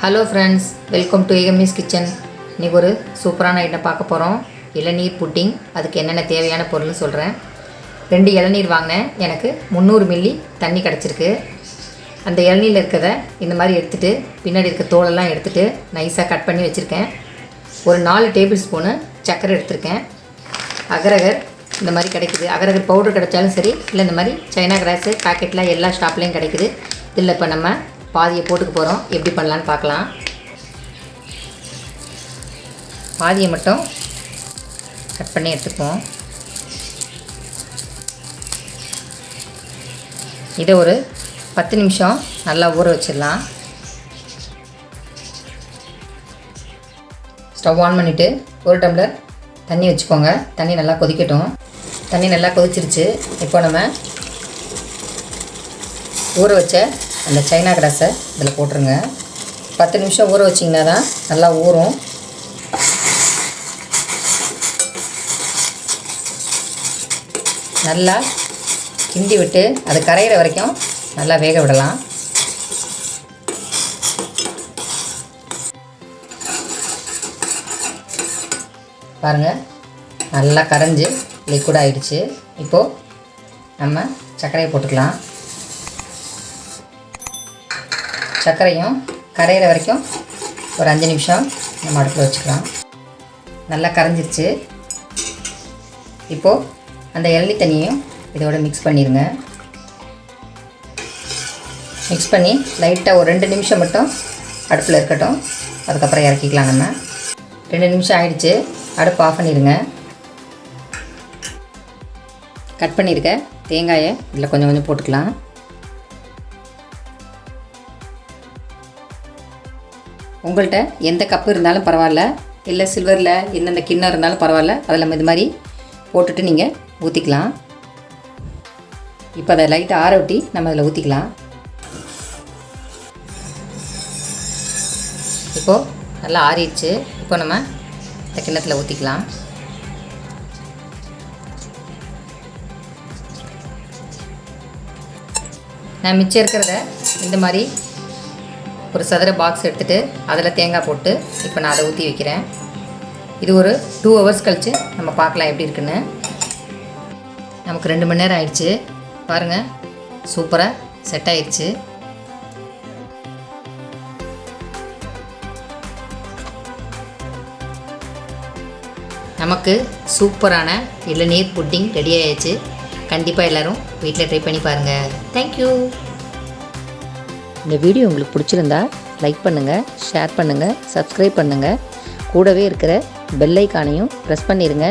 Hello friends, welcome to எகமிஸ் kitchen. இன்றைக்கி ஒரு சூப்பரான ஐட்டம் பார்க்க போகிறோம். இளநீர் புட்டிங். அதுக்கு என்னென்ன தேவையான பொருள்னு சொல்கிறேன். 2 இளநீர் வாங்கினேன். எனக்கு 300 மில்லி தண்ணி கிடச்சிருக்கு. அந்த இளநீரில் இருக்கிறத இந்த மாதிரி எடுத்துகிட்டு பின்னாடி இருக்க தோலெல்லாம் எடுத்துகிட்டு நைஸாக கட் பண்ணி வச்சுருக்கேன். ஒரு 4 டேபிள் ஸ்பூனு சர்க்கரை எடுத்திருக்கேன். அகரகர் இந்த மாதிரி கிடைக்குது. அகரகர் பவுடர் கிடைச்சாலும் சரி, இல்லை இந்த மாதிரி சைனா கிராஸு பேக்கெட்டில் எல்லா ஷாப்லேயும் கிடைக்குது. இதில் இப்போ நம்ம பாதியை போட்டுக்க போகிறோம். எப்படி பண்ணலான்னு பார்க்கலாம். பாதியை மட்டும் கட் பண்ணி எடுத்துக்குவோம். இதை ஒரு 10 நிமிஷம் நல்லா ஊற வச்சிடலாம். ஸ்டவ் ஆன் பண்ணிவிட்டு 1 டம்ளர் தண்ணி வச்சுக்கோங்க. தண்ணி நல்லா கொதிக்கட்டும். தண்ணி நல்லா கொதிச்சிருச்சு. இப்போ நம்ம ஊற வச்ச அந்த சைனா கிராஸை இதில் போட்டுருங்க. 10 நிமிஷம் ஊற வச்சிங்கன்னா தான் நல்லா ஊறும். நல்லா கிண்டி விட்டு அது கரையிற வரைக்கும் நல்லா வேக விடலாம். பாருங்கள், நல்லா கரைஞ்சி லிக்விட் ஆகிடுச்சு. இப்போது நம்ம சர்க்கரையை போட்டுக்கலாம். சர்க்கரையும் கரையிற வரைக்கும் ஒரு 5 நிமிஷம் நம்ம அடுப்பில் வச்சுக்கலாம். நல்லா கரைஞ்சிருச்சு. இப்போது அந்த இளநீர் தண்ணியையும் இதோட மிக்ஸ் பண்ணிடுங்க. மிக்ஸ் பண்ணி லைட்டாக ஒரு 2 நிமிஷம் மட்டும் அடுப்பில் இருக்கட்டும். அதுக்கப்புறம் இறக்கிக்கலாம். நம்ம 2 நிமிஷம் ஆகிடுச்சு. அடுப்பு ஆஃப் பண்ணிடுங்க. கட் பண்ணியிருக்க தேங்காயை இதில் கொஞ்சம் கொஞ்சம் போட்டுக்கலாம். உங்கள்கிட்ட எந்த கப்பு இருந்தாலும் பரவாயில்ல, இல்லை சில்வரில் எந்தெந்த கிண்ணம் இருந்தாலும் பரவாயில்ல, அதில் நம்ம இது மாதிரி போட்டுட்டு நீங்கள் ஊற்றிக்கலாம். இப்போ அதை லைட்டாக ஆற விட்டி நம்ம அதில் ஊற்றிக்கலாம். இப்போது நல்லா ஆறிடுச்சு. இப்போ நம்ம இந்த கிண்ணத்தில் ஊற்றிக்கலாம். நான் மிச்சம் இருக்கிறத இந்த மாதிரி ஒரு சதுர பாக்ஸ் எடுத்துகிட்டு அதில் தேங்காய் போட்டு இப்போ நான் அதை ஊற்றி வைக்கிறேன். இது ஒரு 2 ஹவர்ஸ் கழித்து நம்ம பார்க்கலாம் எப்படி இருக்குன்னு. நமக்கு 2 மணி நேரம் ஆயிடுச்சு. பாருங்கள், சூப்பராக செட் ஆயிடுச்சு. நமக்கு சூப்பரான இளநீர் புட்டிங் ரெடி ஆயிடுச்சு. கண்டிப்பாக எல்லோரும் வீட்டில் ட்ரை பண்ணி பாருங்கள். தேங்க்யூ. இந்த வீடியோ உங்களுக்கு பிடிச்சிருந்தா லைக் பண்ணுங்கள், ஷேர் பண்ணுங்கள், சப்ஸ்கிரைப் பண்ணுங்கள். கூடவே இருக்கிற பெல் ஐக்கானையும் ப்ரெஸ் பண்ணிடுங்க.